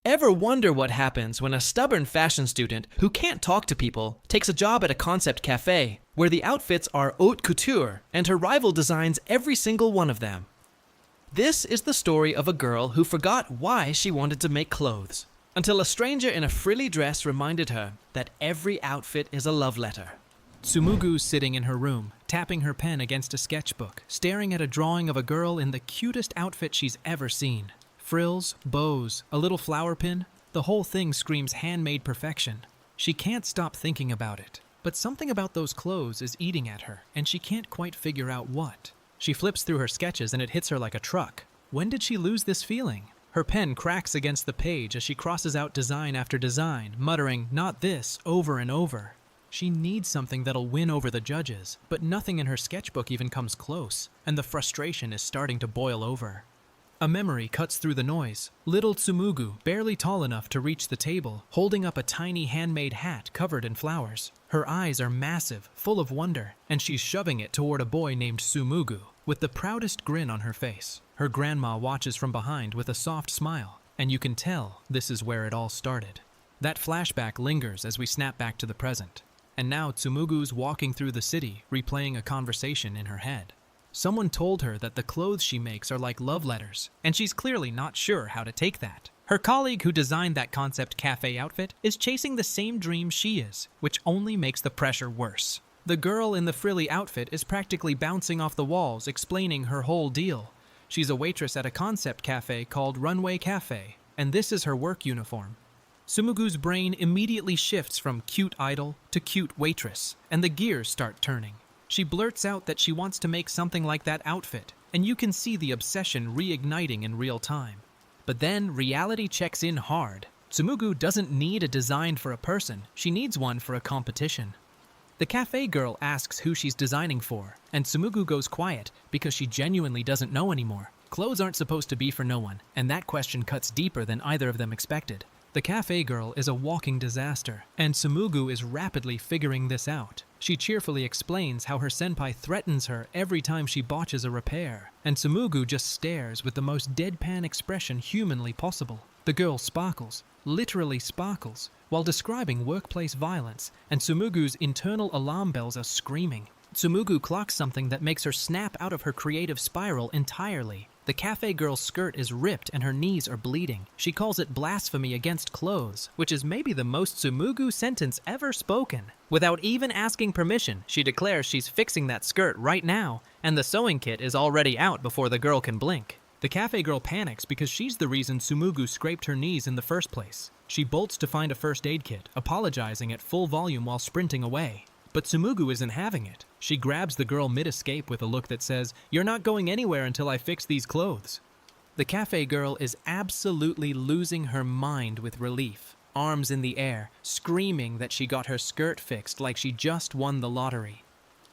Ever wonder what happens when a stubborn fashion student who can't talk to people takes a job at a concept cafe where the outfits are haute couture and her rival designs every single one of them? This is the story of a girl who forgot why she wanted to make clothes, until a stranger in a frilly dress reminded her that every outfit is a love letter. Tsumugu's sitting in her room, tapping her pen against a sketchbook, staring at a drawing of a girl in the cutest outfit she's ever seen. Frills, bows, a little flower pin, the whole thing screams handmade perfection. She can't stop thinking about it, but something about those clothes is eating at her, and she can't quite figure out what. She flips through her sketches and it hits her like a truck. When did she lose this feeling? Her pen cracks against the page as she crosses out design after design, muttering, "Not this," over and over. She needs something that'll win over the judges, but nothing in her sketchbook even comes close, and the frustration is starting to boil over. A memory cuts through the noise. Little Tsumugu, barely tall enough to reach the table, holding up a tiny handmade hat covered in flowers. Her eyes are massive, full of wonder, and she's shoving it toward a boy named Tsumugu, with the proudest grin on her face. Her grandma watches from behind with a soft smile, and you can tell this is where it all started. That flashback lingers as we snap back to the present. And now Tsumugu's walking through the city, replaying a conversation in her head. Someone told her that the clothes she makes are like love letters, and she's clearly not sure how to take that. Her colleague who designed that concept cafe outfit is chasing the same dream she is, which only makes the pressure worse. The girl in the frilly outfit is practically bouncing off the walls, explaining her whole deal. She's a waitress at a concept cafe called Runway Cafe, and this is her work uniform. Tsumugu's brain immediately shifts from cute idol to cute waitress, and the gears start turning. She blurts out that she wants to make something like that outfit, and you can see the obsession reigniting in real time. But then reality checks in hard. Tsumugu doesn't need a design for a person, she needs one for a competition. The cafe girl asks who she's designing for, and Tsumugu goes quiet because she genuinely doesn't know anymore. Clothes aren't supposed to be for no one, and that question cuts deeper than either of them expected. The cafe girl is a walking disaster, and Tsumugu is rapidly figuring this out. She cheerfully explains how her senpai threatens her every time she botches a repair, and Tsumugu just stares with the most deadpan expression humanly possible. The girl sparkles, literally sparkles, while describing workplace violence, and Tsumugu's internal alarm bells are screaming. Tsumugu clocks something that makes her snap out of her creative spiral entirely. The cafe girl's skirt is ripped and her knees are bleeding. She calls it blasphemy against clothes, which is maybe the most Tsumugu sentence ever spoken. Without even asking permission, she declares she's fixing that skirt right now, and the sewing kit is already out before the girl can blink. The cafe girl panics because she's the reason Tsumugu scraped her knees in the first place. She bolts to find a first aid kit, apologizing at full volume while sprinting away. But Tsumugu isn't having it. She grabs the girl mid-escape with a look that says, "You're not going anywhere until I fix these clothes." The cafe girl is absolutely losing her mind with relief, arms in the air, screaming that she got her skirt fixed like she just won the lottery.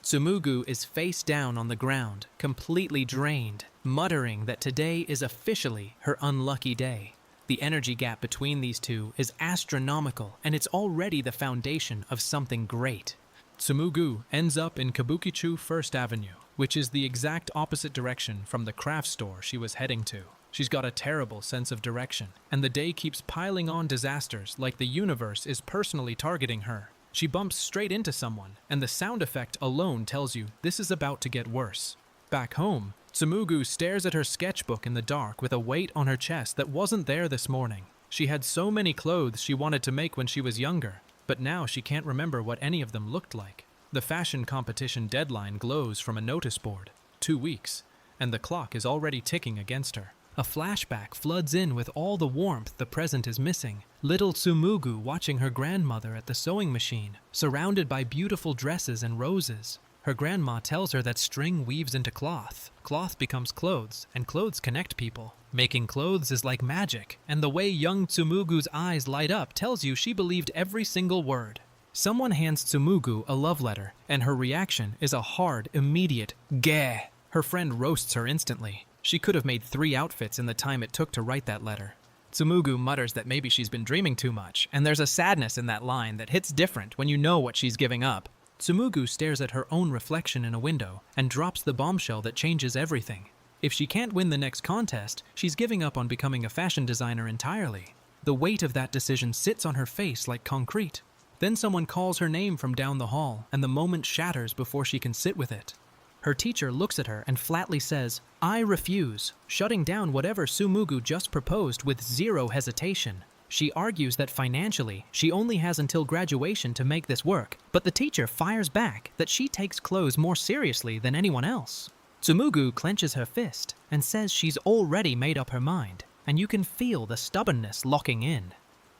Tsumugu is face down on the ground, completely drained, muttering that today is officially her unlucky day. The energy gap between these two is astronomical, and it's already the foundation of something great. Tsumugu ends up in Kabukicho 1st Avenue, which is the exact opposite direction from the craft store she was heading to. She's got a terrible sense of direction, and the day keeps piling on disasters like the universe is personally targeting her. She bumps straight into someone, and the sound effect alone tells you this is about to get worse. Back home, Tsumugu stares at her sketchbook in the dark with a weight on her chest that wasn't there this morning. She had so many clothes she wanted to make when she was younger, but now she can't remember what any of them looked like. The fashion competition deadline glows from a notice board. 2 weeks, and the clock is already ticking against her. A flashback floods in with all the warmth the present is missing. Little Tsumugu watching her grandmother at the sewing machine, surrounded by beautiful dresses and roses. Her grandma tells her that string weaves into cloth, cloth becomes clothes, and clothes connect people. Making clothes is like magic, and the way young Tsumugu's eyes light up tells you she believed every single word. Someone hands Tsumugu a love letter, and her reaction is a hard, immediate "gah." Her friend roasts her instantly. She could have made 3 outfits in the time it took to write that letter. Tsumugu mutters that maybe she's been dreaming too much, and there's a sadness in that line that hits different when you know what she's giving up. Tsumugu stares at her own reflection in a window and drops the bombshell that changes everything. If she can't win the next contest, she's giving up on becoming a fashion designer entirely. The weight of that decision sits on her face like concrete. Then someone calls her name from down the hall, and the moment shatters before she can sit with it. Her teacher looks at her and flatly says, "I refuse," shutting down whatever Tsumugu just proposed with zero hesitation. She argues that financially, she only has until graduation to make this work, but the teacher fires back that she takes clothes more seriously than anyone else. Tsumugu clenches her fist and says she's already made up her mind, and you can feel the stubbornness locking in.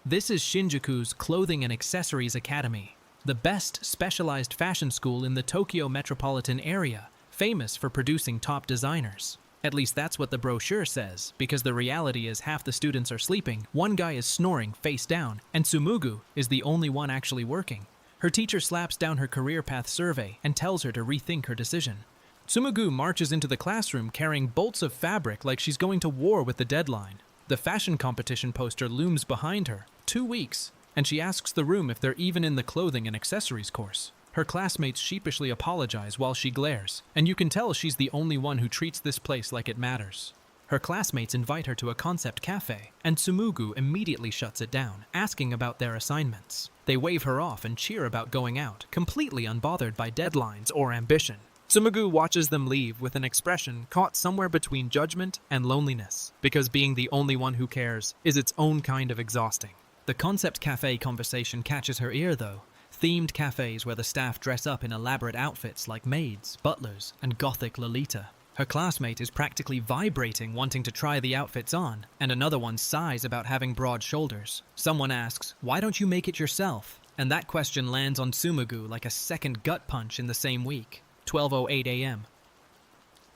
This is Shinjuku's Clothing and Accessories Academy, the best specialized fashion school in the Tokyo metropolitan area, famous for producing top designers. At least that's what the brochure says, because the reality is half the students are sleeping, one guy is snoring face down, and Tsumugu is the only one actually working. Her teacher slaps down her career path survey and tells her to rethink her decision. Tsumugu marches into the classroom carrying bolts of fabric like she's going to war with the deadline. The fashion competition poster looms behind her, 2 weeks, and she asks the room if they're even in the clothing and accessories course. Her classmates sheepishly apologize while she glares, and you can tell she's the only one who treats this place like it matters. Her classmates invite her to a concept cafe, and Tsumugu immediately shuts it down, asking about their assignments. They wave her off and cheer about going out, completely unbothered by deadlines or ambition. Tsumugu watches them leave with an expression caught somewhere between judgment and loneliness, because being the only one who cares is its own kind of exhausting. The concept cafe conversation catches her ear, though. Themed cafes where the staff dress up in elaborate outfits like maids, butlers, and gothic Lolita. Her classmate is practically vibrating wanting to try the outfits on, and another one sighs about having broad shoulders. Someone asks, "Why don't you make it yourself?" And that question lands on Tsumugu like a second gut punch in the same week. 12:08 a.m.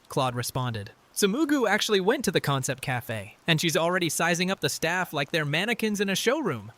Claude responded, "Tsumugu actually went to the concept cafe, and she's already sizing up the staff like they're mannequins in a showroom."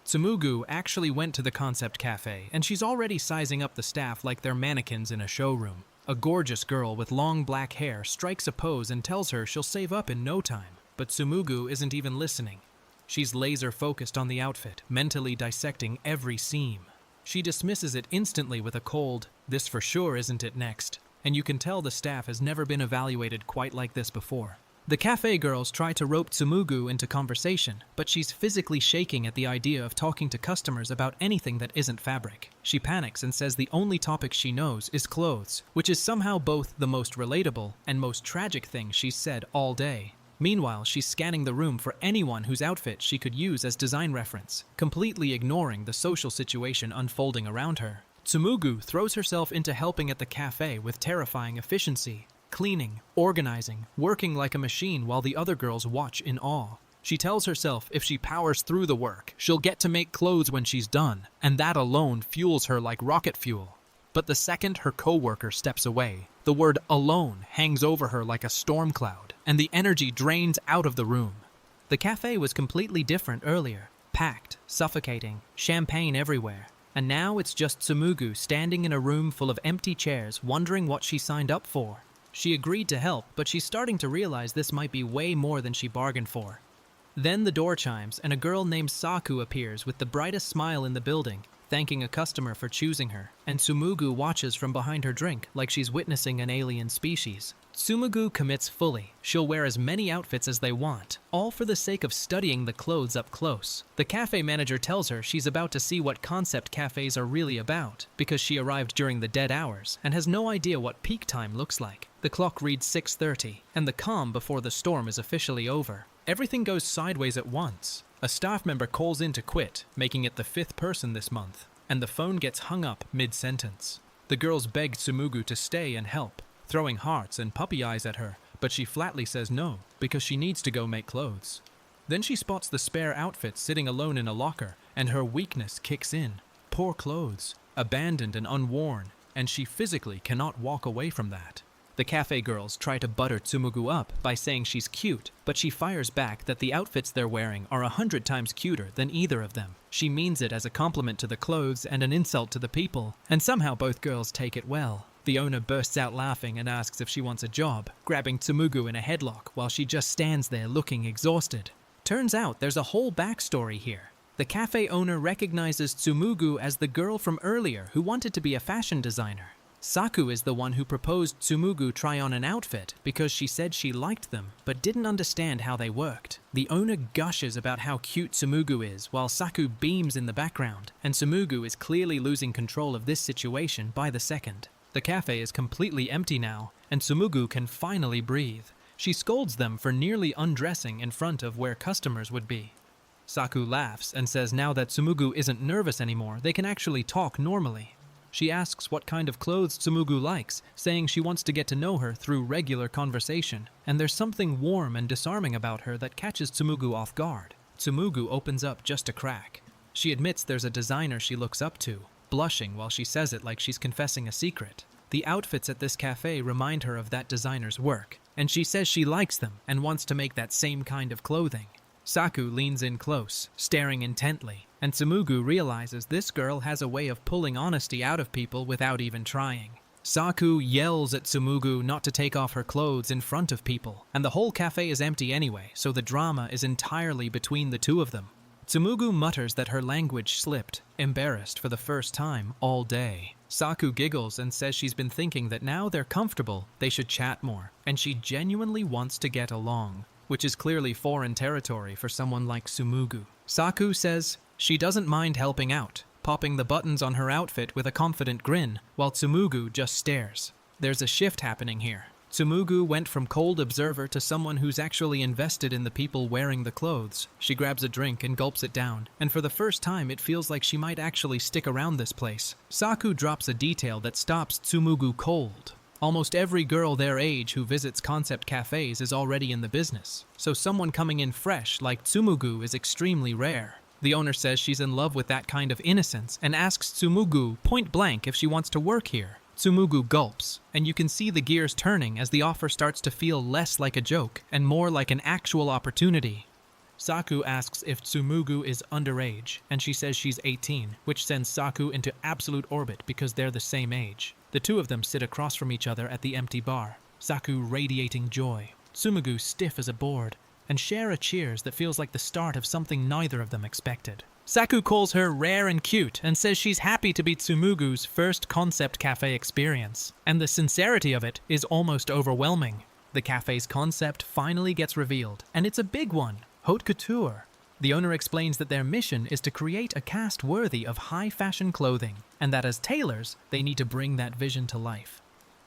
Tsumugu actually went to the concept cafe, and she's already sizing up the staff like they're mannequins in a showroom. A gorgeous girl with long black hair strikes a pose and tells her she'll save up in no time, but Tsumugu isn't even listening. She's laser focused on the outfit, mentally dissecting every seam. She dismisses it instantly with a cold, "This for sure isn't it next," and you can tell the staff has never been evaluated quite like this before. The cafe girls try to rope Tsumugu into conversation, but she's physically shaking at the idea of talking to customers about anything that isn't fabric. She panics and says the only topic she knows is clothes, which is somehow both the most relatable and most tragic thing she's said all day. Meanwhile, she's scanning the room for anyone whose outfit she could use as design reference, completely ignoring the social situation unfolding around her. Tsumugu throws herself into helping at the cafe with terrifying efficiency, cleaning, organizing, working like a machine while the other girls watch in awe. She tells herself if she powers through the work, she'll get to make clothes when she's done, and that alone fuels her like rocket fuel. But the second her co-worker steps away, the word "alone" hangs over her like a storm cloud, and the energy drains out of the room. The cafe was completely different earlier, packed, suffocating, champagne everywhere, and now it's just Tsumugu standing in a room full of empty chairs wondering what she signed up for. She agreed to help, but she's starting to realize this might be way more than she bargained for. Then the door chimes, and a girl named Saku appears with the brightest smile in the building, thanking a customer for choosing her, and Tsumugu watches from behind her drink like she's witnessing an alien species. Tsumugu commits fully. She'll wear as many outfits as they want, all for the sake of studying the clothes up close. The cafe manager tells her she's about to see what concept cafes are really about, because she arrived during the dead hours and has no idea what peak time looks like. The clock reads 6:30, and the calm before the storm is officially over. Everything goes sideways at once. A staff member calls in to quit, making it the 5th person this month, and the phone gets hung up mid-sentence. The girls beg Tsumugu to stay and help, throwing hearts and puppy eyes at her, but she flatly says no, because she needs to go make clothes. Then she spots the spare outfit sitting alone in a locker, and her weakness kicks in. Poor clothes, abandoned and unworn, and she physically cannot walk away from that. The cafe girls try to butter Tsumugu up by saying she's cute, but she fires back that the outfits they're wearing are 100 times cuter than either of them. She means it as a compliment to the clothes and an insult to the people, and somehow both girls take it well. The owner bursts out laughing and asks if she wants a job, grabbing Tsumugu in a headlock while she just stands there looking exhausted. Turns out there's a whole backstory here. The cafe owner recognizes Tsumugu as the girl from earlier who wanted to be a fashion designer. Saku is the one who proposed Tsumugu try on an outfit because she said she liked them but didn't understand how they worked. The owner gushes about how cute Tsumugu is while Saku beams in the background, and Tsumugu is clearly losing control of this situation by the second. The cafe is completely empty now, and Tsumugu can finally breathe. She scolds them for nearly undressing in front of where customers would be. Saku laughs and says now that Tsumugu isn't nervous anymore, they can actually talk normally. She asks what kind of clothes Tsumugu likes, saying she wants to get to know her through regular conversation, and there's something warm and disarming about her that catches Tsumugu off guard. Tsumugu opens up just a crack. She admits there's a designer she looks up to, blushing while she says it like she's confessing a secret. The outfits at this cafe remind her of that designer's work, and she says she likes them and wants to make that same kind of clothing. Saku leans in close, staring intently, and Tsumugu realizes this girl has a way of pulling honesty out of people without even trying. Saku yells at Tsumugu not to take off her clothes in front of people, and the whole cafe is empty anyway, so the drama is entirely between the two of them. Tsumugu mutters that her language slipped, embarrassed for the first time all day. Saku giggles and says she's been thinking that now they're comfortable, they should chat more, and she genuinely wants to get along, which is clearly foreign territory for someone like Tsumugu. Saku says she doesn't mind helping out, popping the buttons on her outfit with a confident grin, while Tsumugu just stares. There's a shift happening here. Tsumugu went from cold observer to someone who's actually invested in the people wearing the clothes. She grabs a drink and gulps it down, and for the first time it feels like she might actually stick around this place. Saku drops a detail that stops Tsumugu cold. Almost every girl their age who visits concept cafes is already in the business, so someone coming in fresh like Tsumugu is extremely rare. The owner says she's in love with that kind of innocence and asks Tsumugu point blank if she wants to work here. Tsumugu gulps, and you can see the gears turning as the offer starts to feel less like a joke and more like an actual opportunity. Saku asks if Tsumugu is underage, and she says she's 18, which sends Saku into absolute orbit because they're the same age. The two of them sit across from each other at the empty bar, Saku radiating joy, Tsumugu stiff as a board, and share a cheers that feels like the start of something neither of them expected. Saku calls her rare and cute and says she's happy to be Tsumugu's first concept cafe experience, and the sincerity of it is almost overwhelming. The cafe's concept finally gets revealed, and it's a big one, haute couture. The owner explains that their mission is to create a cast worthy of high fashion clothing, and that as tailors, they need to bring that vision to life.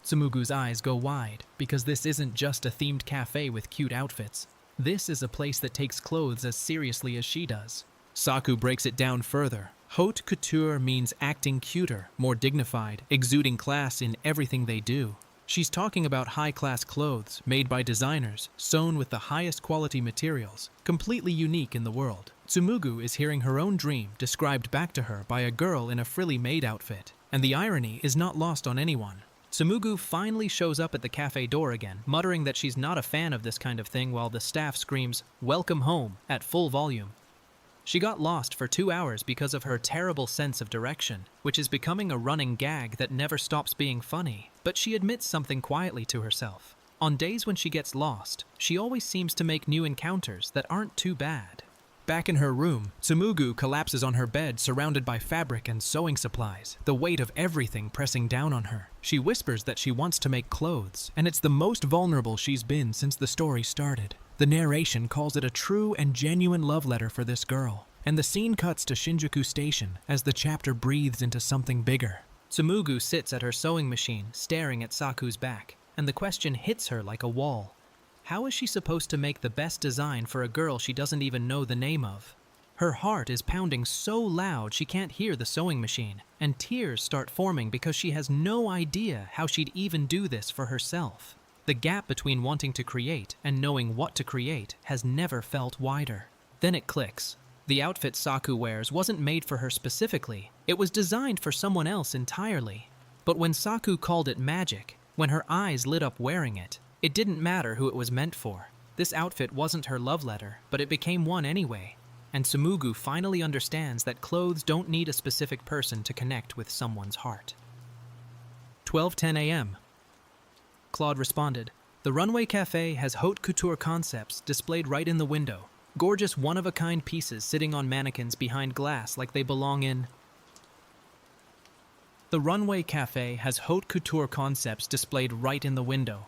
Tsumugu's eyes go wide, because this isn't just a themed cafe with cute outfits. This is a place that takes clothes as seriously as she does. Saku breaks it down further. Haute couture means acting cuter, more dignified, exuding class in everything they do. She's talking about high-class clothes made by designers, sewn with the highest quality materials, completely unique in the world. Tsumugu is hearing her own dream described back to her by a girl in a frilly maid outfit, and the irony is not lost on anyone. Tsumugu finally shows up at the cafe door again, muttering that she's not a fan of this kind of thing while the staff screams, "Welcome home," at full volume. She got lost for 2 hours because of her terrible sense of direction, which is becoming a running gag that never stops being funny, but she admits something quietly to herself. On days when she gets lost, she always seems to make new encounters that aren't too bad. Back in her room, Tsumugu collapses on her bed surrounded by fabric and sewing supplies, the weight of everything pressing down on her. She whispers that she wants to make clothes, and it's the most vulnerable she's been since the story started. The narration calls it a true and genuine love letter for this girl, and the scene cuts to Shinjuku Station as the chapter breathes into something bigger. Tsumugu sits at her sewing machine, staring at Saku's back, and the question hits her like a wall. How is she supposed to make the best design for a girl she doesn't even know the name of? Her heart is pounding so loud she can't hear the sewing machine, and tears start forming because she has no idea how she'd even do this for herself. The gap between wanting to create and knowing what to create has never felt wider. Then it clicks. The outfit Saku wears wasn't made for her specifically. It was designed for someone else entirely. But when Saku called it magic, when her eyes lit up wearing it, it didn't matter who it was meant for. This outfit wasn't her love letter, but it became one anyway. And Tsumugu finally understands that clothes don't need a specific person to connect with someone's heart. 12:10 a.m. Claude responded, "The Runway Cafe has haute couture concepts displayed right in the window. Gorgeous one-of-a-kind pieces sitting on mannequins behind glass like they belong in..." The Runway Cafe has haute couture concepts displayed right in the window.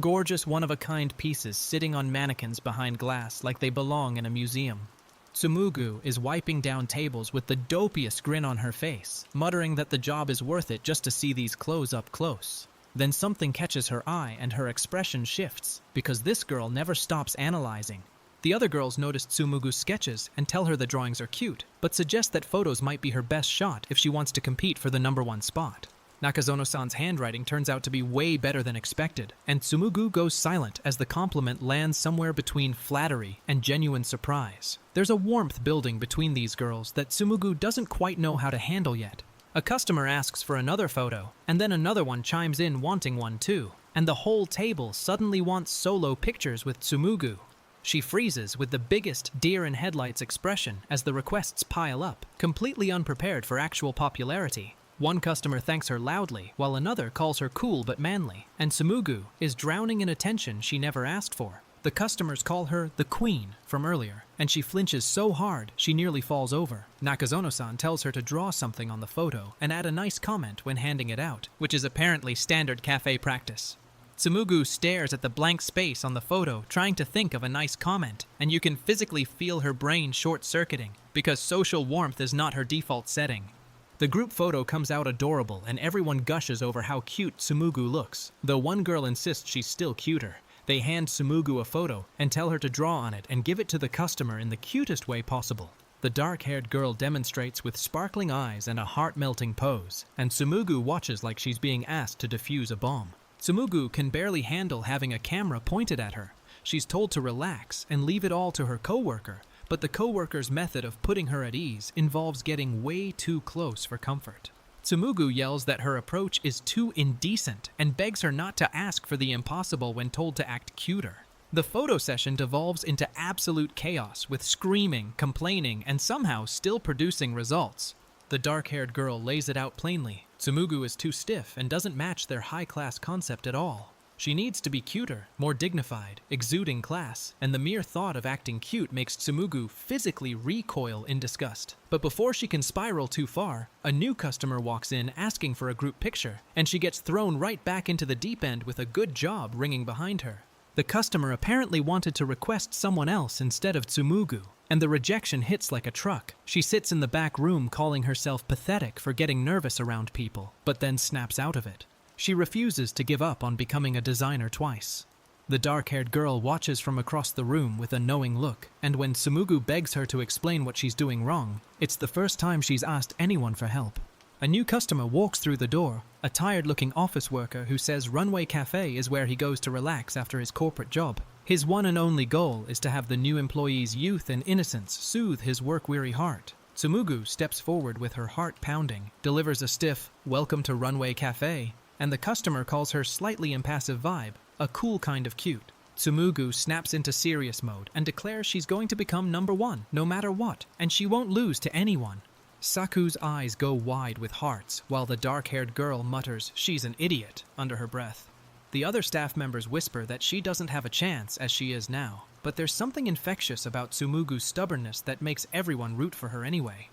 Gorgeous one-of-a-kind pieces sitting on mannequins behind glass like they belong in a museum. Tsumugu is wiping down tables with the dopiest grin on her face, muttering that the job is worth it just to see these clothes up close. Then something catches her eye and her expression shifts, because this girl never stops analyzing. The other girls notice Tsumugu's sketches and tell her the drawings are cute, but suggest that photos might be her best shot if she wants to compete for the #1 spot. Nakazono-san's handwriting turns out to be way better than expected, and Tsumugu goes silent as the compliment lands somewhere between flattery and genuine surprise. There's a warmth building between these girls that Tsumugu doesn't quite know how to handle yet. A customer asks for another photo, and then another one chimes in wanting one too, and the whole table suddenly wants solo pictures with Tsumugu. She freezes with the biggest deer-in-headlights expression as the requests pile up, completely unprepared for actual popularity. One customer thanks her loudly, while another calls her cool but manly, and Tsumugu is drowning in attention she never asked for. The customers call her the Queen from earlier, and she flinches so hard she nearly falls over. Nakazono-san tells her to draw something on the photo and add a nice comment when handing it out, which is apparently standard cafe practice. Tsumugu stares at the blank space on the photo, trying to think of a nice comment, and you can physically feel her brain short-circuiting, because social warmth is not her default setting. The group photo comes out adorable, and everyone gushes over how cute Tsumugu looks, though one girl insists she's still cuter. They hand Tsumugu a photo and tell her to draw on it and give it to the customer in the cutest way possible. The dark-haired girl demonstrates with sparkling eyes and a heart-melting pose, and Tsumugu watches like she's being asked to defuse a bomb. Tsumugu can barely handle having a camera pointed at her. She's told to relax and leave it all to her coworker, but the coworker's method of putting her at ease involves getting way too close for comfort. Tsumugu yells that her approach is too indecent and begs her not to ask for the impossible when told to act cuter. The photo session devolves into absolute chaos with screaming, complaining, and somehow still producing results. The dark-haired girl lays it out plainly. Tsumugu is too stiff and doesn't match their high-class concept at all. She needs to be cuter, more dignified, exuding class, and the mere thought of acting cute makes Tsumugu physically recoil in disgust. But before she can spiral too far, a new customer walks in asking for a group picture, and she gets thrown right back into the deep end with a good job ringing behind her. The customer apparently wanted to request someone else instead of Tsumugu, and the rejection hits like a truck. She sits in the back room calling herself pathetic for getting nervous around people, but then snaps out of it. She refuses to give up on becoming a designer twice. The dark-haired girl watches from across the room with a knowing look, and when Tsumugu begs her to explain what she's doing wrong, it's the first time she's asked anyone for help. A new customer walks through the door, a tired-looking office worker who says Runway Cafe is where he goes to relax after his corporate job. His one and only goal is to have the new employee's youth and innocence soothe his work-weary heart. Tsumugu steps forward with her heart pounding, delivers a stiff, "Welcome to Runway Cafe," and the customer calls her slightly impassive vibe a cool kind of cute. Tsumugu snaps into serious mode and declares she's going to become #1, no matter what, and she won't lose to anyone. Saku's eyes go wide with hearts, while the dark-haired girl mutters she's an idiot under her breath. The other staff members whisper that she doesn't have a chance as she is now, but there's something infectious about Tsumugu's stubbornness that makes everyone root for her anyway.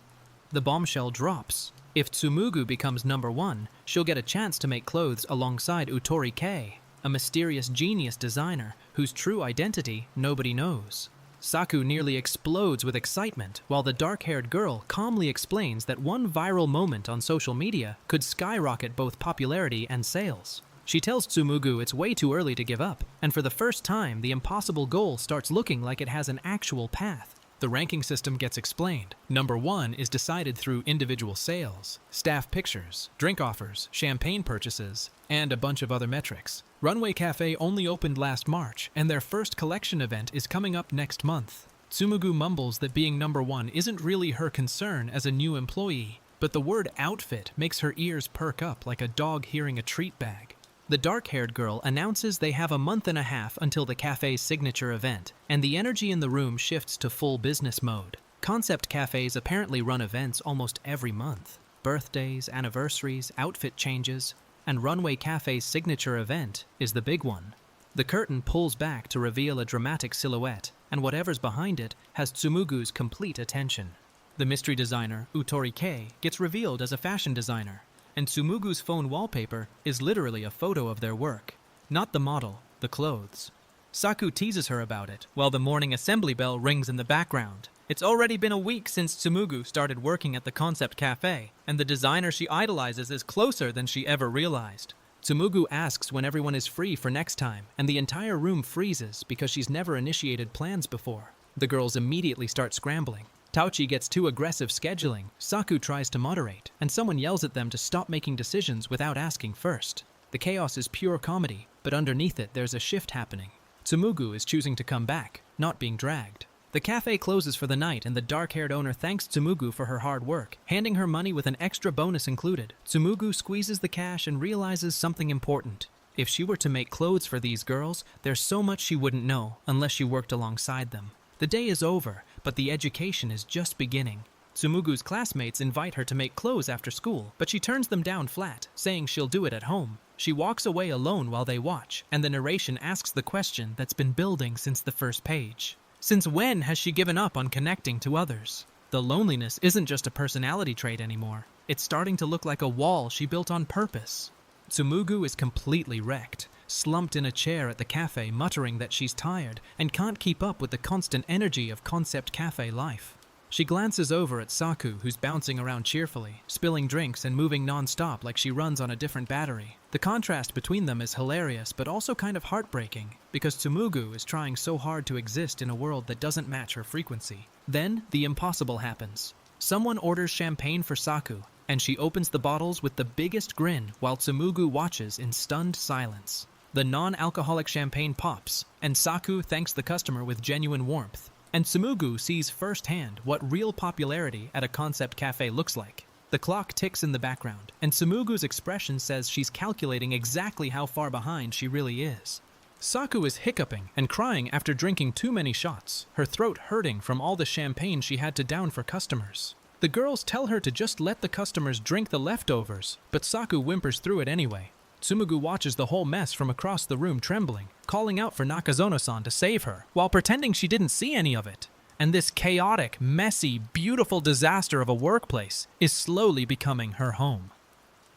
The bombshell drops. If Tsumugu becomes #1, she'll get a chance to make clothes alongside Utori Kei, a mysterious genius designer whose true identity nobody knows. Saku nearly explodes with excitement, while the dark-haired girl calmly explains that one viral moment on social media could skyrocket both popularity and sales. She tells Tsumugu it's way too early to give up, and for the first time, the impossible goal starts looking like it has an actual path. The ranking system gets explained. #1 is decided through individual sales, staff pictures, drink offers, champagne purchases, and a bunch of other metrics. Runway Cafe only opened last March, and their first collection event is coming up next month. Tsumugu mumbles that being #1 isn't really her concern as a new employee, but the word outfit makes her ears perk up like a dog hearing a treat bag. The dark-haired girl announces they have a month and a half until the cafe's signature event, and the energy in the room shifts to full business mode. Concept cafes apparently run events almost every month. Birthdays, anniversaries, outfit changes, and Runway Cafe's signature event is the big one. The curtain pulls back to reveal a dramatic silhouette, and whatever's behind it has Tsumugu's complete attention. The mystery designer, Utori Kei, gets revealed as a fashion designer. and Tsumugu's phone wallpaper is literally a photo of their work. Not the model, the clothes. Saku teases her about it, while the morning assembly bell rings in the background. It's already been a week since Tsumugu started working at the concept cafe, and the designer she idolizes is closer than she ever realized. Tsumugu asks when everyone is free for next time, and the entire room freezes because she's never initiated plans before. The girls immediately start scrambling. Taochi gets too aggressive scheduling, Saku tries to moderate, and someone yells at them to stop making decisions without asking first. The chaos is pure comedy, but underneath it there's a shift happening. Tsumugu is choosing to come back, not being dragged. The cafe closes for the night and the dark-haired owner thanks Tsumugu for her hard work, handing her money with an extra bonus included. Tsumugu squeezes the cash and realizes something important. If she were to make clothes for these girls, there's so much she wouldn't know unless she worked alongside them. The day is over, but the education is just beginning. Tsumugu's classmates invite her to make clothes after school, but she turns them down flat, saying she'll do it at home. She walks away alone while they watch, and the narration asks the question that's been building since the first page. Since when has she given up on connecting to others? The loneliness isn't just a personality trait anymore. It's starting to look like a wall she built on purpose. Tsumugu is completely wrecked, slumped in a chair at the cafe muttering that she's tired and can't keep up with the constant energy of concept cafe life. She glances over at Saku, who's bouncing around cheerfully, spilling drinks and moving non-stop like she runs on a different battery. The contrast between them is hilarious but also kind of heartbreaking, because Tsumugu is trying so hard to exist in a world that doesn't match her frequency. Then, the impossible happens. Someone orders champagne for Saku, and she opens the bottles with the biggest grin while Tsumugu watches in stunned silence. The non-alcoholic champagne pops, and Saku thanks the customer with genuine warmth. And Tsumugu sees firsthand what real popularity at a concept cafe looks like. The clock ticks in the background, and Tsumugu's expression says she's calculating exactly how far behind she really is. Saku is hiccuping and crying after drinking too many shots, her throat hurting from all the champagne she had to down for customers. The girls tell her to just let the customers drink the leftovers, but Saku whimpers through it anyway. Tsumugu watches the whole mess from across the room trembling, calling out for Nakazono-san to save her, while pretending she didn't see any of it. And this chaotic, messy, beautiful disaster of a workplace is slowly becoming her home.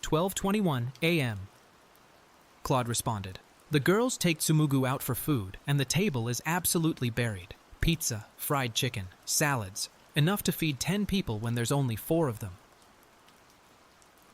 12:21 a.m. Claude responded. The girls take Tsumugu out for food, and the table is absolutely buried. Pizza, fried chicken, salads, enough to feed 10 people when there's only 4 of them.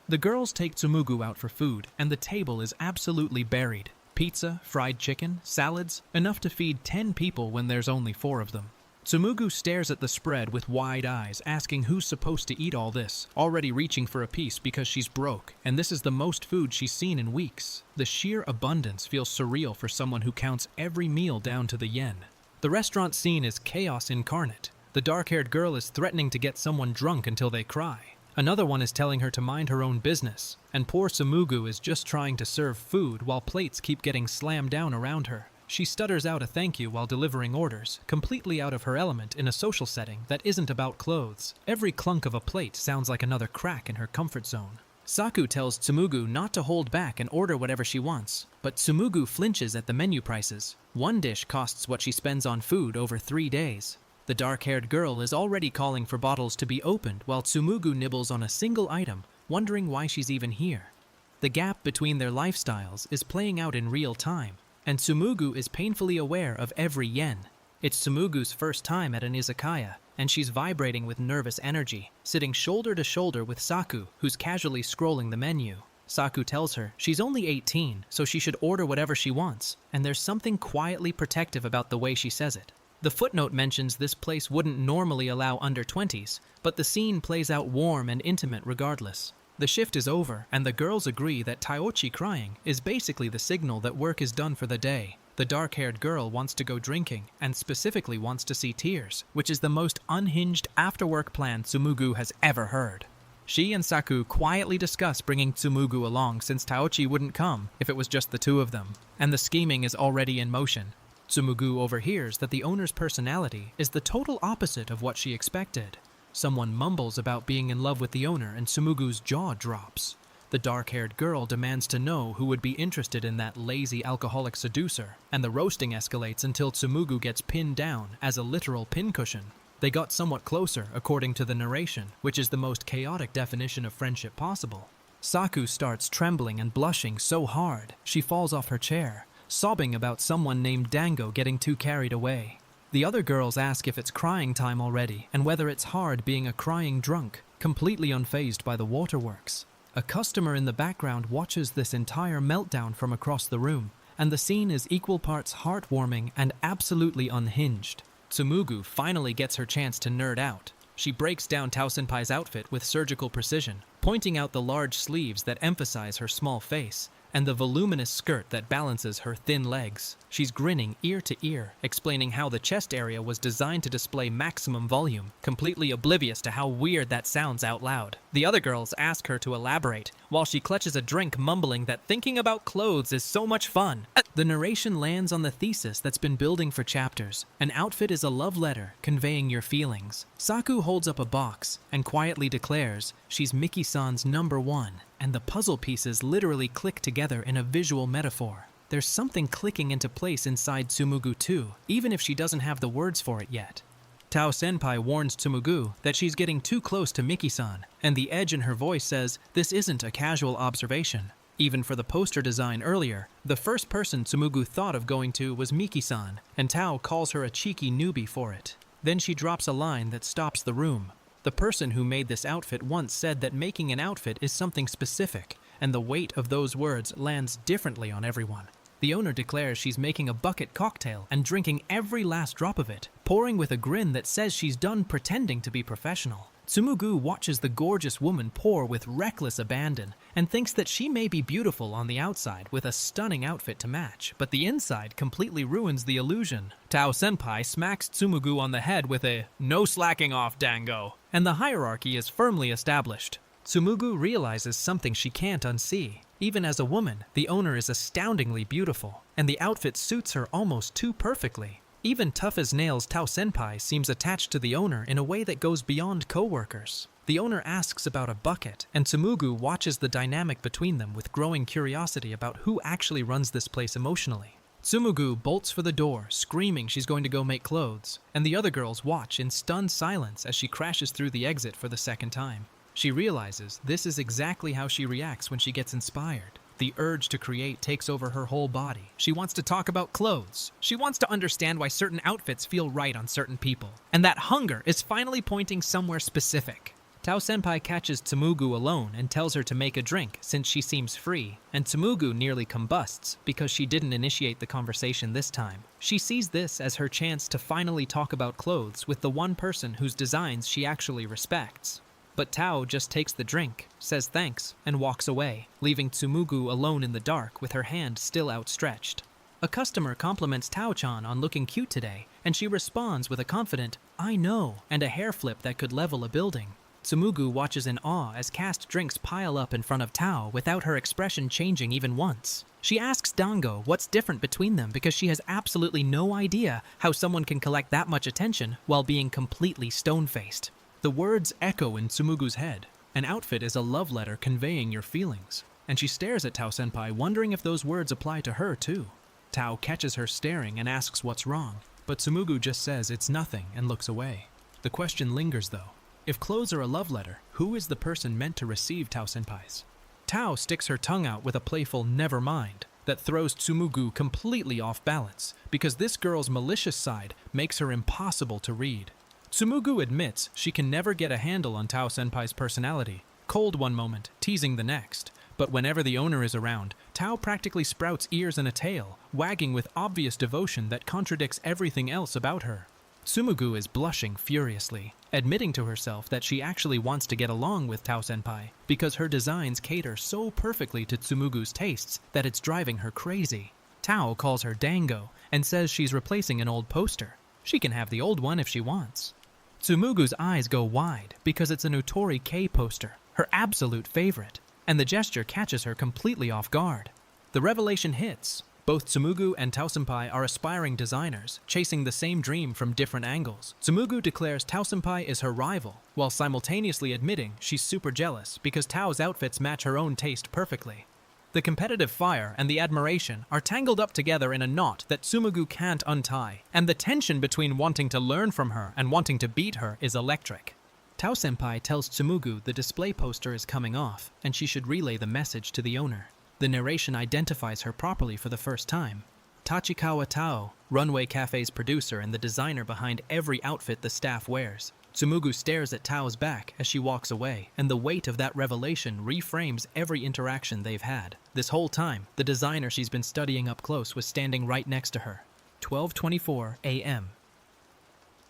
The girls take Tsumugu out for food, and the table is absolutely buried. Pizza, fried chicken, salads, enough to feed 10 people when there's only 4 of them. Tsumugu stares at the spread with wide eyes, asking who's supposed to eat all this, already reaching for a piece because she's broke, and this is the most food she's seen in weeks. The sheer abundance feels surreal for someone who counts every meal down to the yen. The restaurant scene is chaos incarnate. The dark-haired girl is threatening to get someone drunk until they cry. Another one is telling her to mind her own business, and poor Tsumugu is just trying to serve food while plates keep getting slammed down around her. She stutters out a thank you while delivering orders, completely out of her element in a social setting that isn't about clothes. Every clunk of a plate sounds like another crack in her comfort zone. Saku tells Tsumugu not to hold back and order whatever she wants, but Tsumugu flinches at the menu prices. One dish costs what she spends on food over 3 days. The dark-haired girl is already calling for bottles to be opened while Tsumugu nibbles on a single item, wondering why she's even here. The gap between their lifestyles is playing out in real time, and Tsumugu is painfully aware of every yen. It's Tsumugu's first time at an izakaya, and she's vibrating with nervous energy, sitting shoulder to shoulder with Saku, who's casually scrolling the menu. Saku tells her she's only 18, so she should order whatever she wants, and there's something quietly protective about the way she says it. The footnote mentions this place wouldn't normally allow under 20s, but the scene plays out warm and intimate regardless. The shift is over, and the girls agree that Taochi crying is basically the signal that work is done for the day. The dark-haired girl wants to go drinking, and specifically wants to see tears, which is the most unhinged after-work plan Tsumugu has ever heard. She and Saku quietly discuss bringing Tsumugu along since Taochi wouldn't come if it was just the 2 of them, and the scheming is already in motion. Tsumugu overhears that the owner's personality is the total opposite of what she expected. Someone mumbles about being in love with the owner and Tsumugu's jaw drops. The dark-haired girl demands to know who would be interested in that lazy alcoholic seducer, and the roasting escalates until Tsumugu gets pinned down as a literal pincushion. They got somewhat closer, according to the narration, which is the most chaotic definition of friendship possible. Saku starts trembling and blushing so hard, she falls off her chair, sobbing about someone named Dango getting too carried away. The other girls ask if it's crying time already and whether it's hard being a crying drunk, completely unfazed by the waterworks. A customer in the background watches this entire meltdown from across the room, and the scene is equal parts heartwarming and absolutely unhinged. Tsumugu finally gets her chance to nerd out. She breaks down Tao Senpai's outfit with surgical precision, pointing out the large sleeves that emphasize her small face, and the voluminous skirt that balances her thin legs. She's grinning ear to ear, explaining how the chest area was designed to display maximum volume, completely oblivious to how weird that sounds out loud. The other girls ask her to elaborate, while she clutches a drink, mumbling that thinking about clothes is so much fun. The narration lands on the thesis that's been building for chapters. An outfit is a love letter, conveying your feelings. Saku holds up a box and quietly declares she's Miki-san's #1, and the puzzle pieces literally click together in a visual metaphor. There's something clicking into place inside Tsumugu too, even if she doesn't have the words for it yet. Tao Senpai warns Tsumugu that she's getting too close to Miki-san, and the edge in her voice says this isn't a casual observation. Even for the poster design earlier, the first person Tsumugu thought of going to was Miki-san, and Tao calls her a cheeky newbie for it. Then she drops a line that stops the room. The person who made this outfit once said that making an outfit is something specific, and the weight of those words lands differently on everyone. The owner declares she's making a bucket cocktail and drinking every last drop of it, pouring with a grin that says she's done pretending to be professional. Tsumugu watches the gorgeous woman pour with reckless abandon and thinks that she may be beautiful on the outside with a stunning outfit to match, but the inside completely ruins the illusion. Tao Senpai smacks Tsumugu on the head with a "no slacking off, Dango," and the hierarchy is firmly established. Tsumugu realizes something she can't unsee. Even as a woman, the owner is astoundingly beautiful, and the outfit suits her almost too perfectly. Even tough as nails Tao Senpai seems attached to the owner in a way that goes beyond co-workers. The owner asks about a bucket, and Tsumugu watches the dynamic between them with growing curiosity about who actually runs this place emotionally. Tsumugu bolts for the door, screaming she's going to go make clothes, and the other girls watch in stunned silence as she crashes through the exit for the second time. She realizes this is exactly how she reacts when she gets inspired. The urge to create takes over her whole body. She wants to talk about clothes. She wants to understand why certain outfits feel right on certain people. And that hunger is finally pointing somewhere specific. Tao Senpai catches Tsumugu alone and tells her to make a drink since she seems free, and Tsumugu nearly combusts because she didn't initiate the conversation this time. She sees this as her chance to finally talk about clothes with the one person whose designs she actually respects. But Tao just takes the drink, says thanks, and walks away, leaving Tsumugu alone in the dark with her hand still outstretched. A customer compliments Tao-chan on looking cute today, and she responds with a confident, "I know," and a hair flip that could level a building. Tsumugu watches in awe as cast drinks pile up in front of Tao without her expression changing even once. She asks Dango what's different between them because she has absolutely no idea how someone can collect that much attention while being completely stone-faced. The words echo in Tsumugu's head. An outfit is a love letter conveying your feelings. And she stares at Tao Senpai, wondering if those words apply to her too. Tao catches her staring and asks what's wrong, but Tsumugu just says it's nothing and looks away. The question lingers though. If clothes are a love letter, who is the person meant to receive Tao Senpai's? Tao sticks her tongue out with a playful "never mind" that throws Tsumugu completely off balance, because this girl's malicious side makes her impossible to read. Tsumugu admits she can never get a handle on Tao Senpai's personality, cold one moment, teasing the next. But whenever the owner is around, Tao practically sprouts ears and a tail, wagging with obvious devotion that contradicts everything else about her. Tsumugu is blushing furiously, admitting to herself that she actually wants to get along with Tao Senpai because her designs cater so perfectly to Tsumugu's tastes that it's driving her crazy. Tao calls her Dango and says she's replacing an old poster. She can have the old one if she wants. Tsumugu's eyes go wide because it's a Notori K poster, her absolute favorite, and the gesture catches her completely off guard. The revelation hits. Both Tsumugu and Tao Senpai are aspiring designers, chasing the same dream from different angles. Tsumugu declares Tao Senpai is her rival, while simultaneously admitting she's super jealous because Tao's outfits match her own taste perfectly. The competitive fire and the admiration are tangled up together in a knot that Tsumugu can't untie, and the tension between wanting to learn from her and wanting to beat her is electric. Tao-senpai tells Tsumugu the display poster is coming off, and she should relay the message to the owner. The narration identifies her properly for the first time. Tachikawa Tao, Runway Cafe's producer and the designer behind every outfit the staff wears. Tsumugu stares at Tao's back as she walks away, and the weight of that revelation reframes every interaction they've had. This whole time, the designer she's been studying up close was standing right next to her. 12:24 a.m.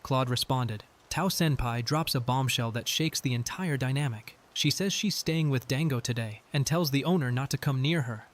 Claude responded. Tao-senpai drops a bombshell that shakes the entire dynamic. She says she's staying with Dango today and tells the owner not to come near her.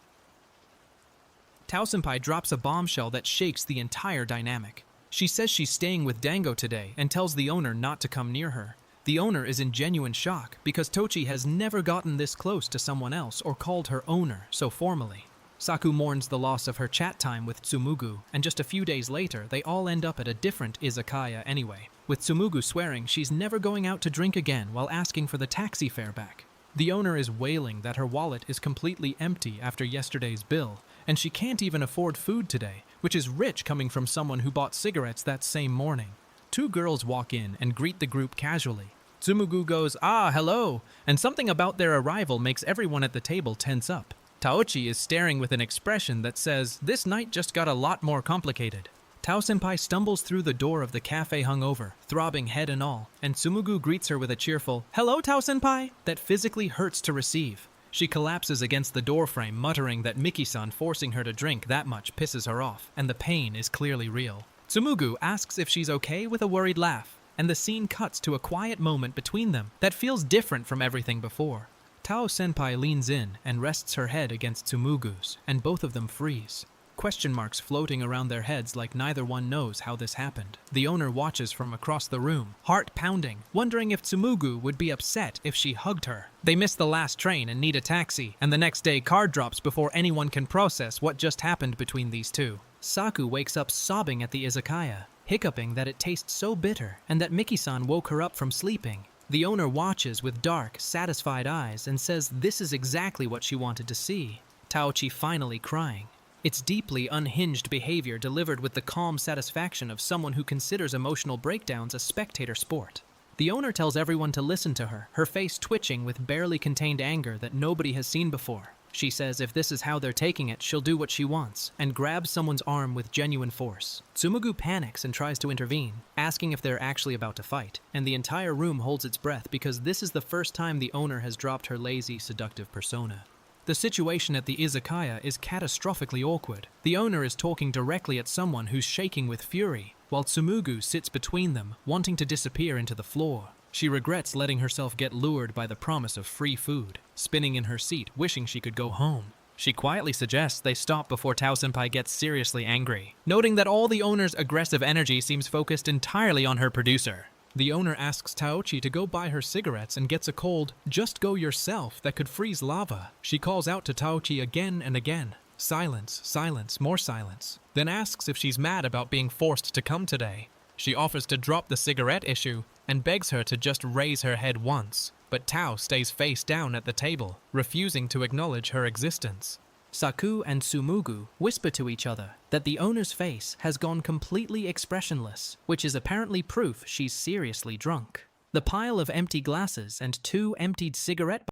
Tao-senpai drops a bombshell that shakes the entire dynamic. She says she's staying with Dango today and tells the owner not to come near her. The owner is in genuine shock because Tochi has never gotten this close to someone else or called her owner so formally. Saku mourns the loss of her chat time with Tsumugu, and just a few days later, they all end up at a different izakaya anyway, with Tsumugu swearing she's never going out to drink again while asking for the taxi fare back. The owner is wailing that her wallet is completely empty after yesterday's bill, and she can't even afford food today, which is rich coming from someone who bought cigarettes that same morning. Two girls walk in and greet the group casually. Tsumugu goes, "Ah, hello," and something about their arrival makes everyone at the table tense up. Taochi is staring with an expression that says, "This night just got a lot more complicated." Tao-senpai stumbles through the door of the cafe hungover, throbbing head and all, and Tsumugu greets her with a cheerful, "Hello, Tao-senpai," that physically hurts to receive. She collapses against the doorframe, muttering that Miki-san forcing her to drink that much pisses her off, and the pain is clearly real. Tsumugu asks if she's okay with a worried laugh, and the scene cuts to a quiet moment between them that feels different from everything before. Tao-senpai leans in and rests her head against Tsumugu's, and both of them freeze. Question marks floating around their heads like neither one knows how this happened. The owner watches from across the room, heart pounding, wondering if Tsumugu would be upset if she hugged her. They miss the last train and need a taxi, and the next day card drops before anyone can process what just happened between these two. Saku wakes up sobbing at the izakaya, hiccuping that it tastes so bitter and that Miki-san woke her up from sleeping. The owner watches with dark, satisfied eyes and says this is exactly what she wanted to see. Taochi finally crying. It's deeply unhinged behavior delivered with the calm satisfaction of someone who considers emotional breakdowns a spectator sport. The owner tells everyone to listen to her, her face twitching with barely contained anger that nobody has seen before. She says if this is how they're taking it, she'll do what she wants, and grabs someone's arm with genuine force. Tsumugu panics and tries to intervene, asking if they're actually about to fight, and the entire room holds its breath because this is the first time the owner has dropped her lazy, seductive persona. The situation at the izakaya is catastrophically awkward. The owner is talking directly at someone who's shaking with fury, while Tsumugu sits between them, wanting to disappear into the floor. She regrets letting herself get lured by the promise of free food, spinning in her seat, wishing she could go home. She quietly suggests they stop before Tao-senpai gets seriously angry, noting that all the owner's aggressive energy seems focused entirely on her producer. The owner asks Taochi to go buy her cigarettes and gets a cold, "Just go yourself" that could freeze lava. She calls out to Taochi again and again. Silence, silence, more silence. Then asks if she's mad about being forced to come today. She offers to drop the cigarette issue and begs her to just raise her head once, but Tao stays face down at the table, refusing to acknowledge her existence. Saku and Tsumugu whisper to each other that the owner's face has gone completely expressionless, which is apparently proof she's seriously drunk. The pile of empty glasses and two emptied cigarette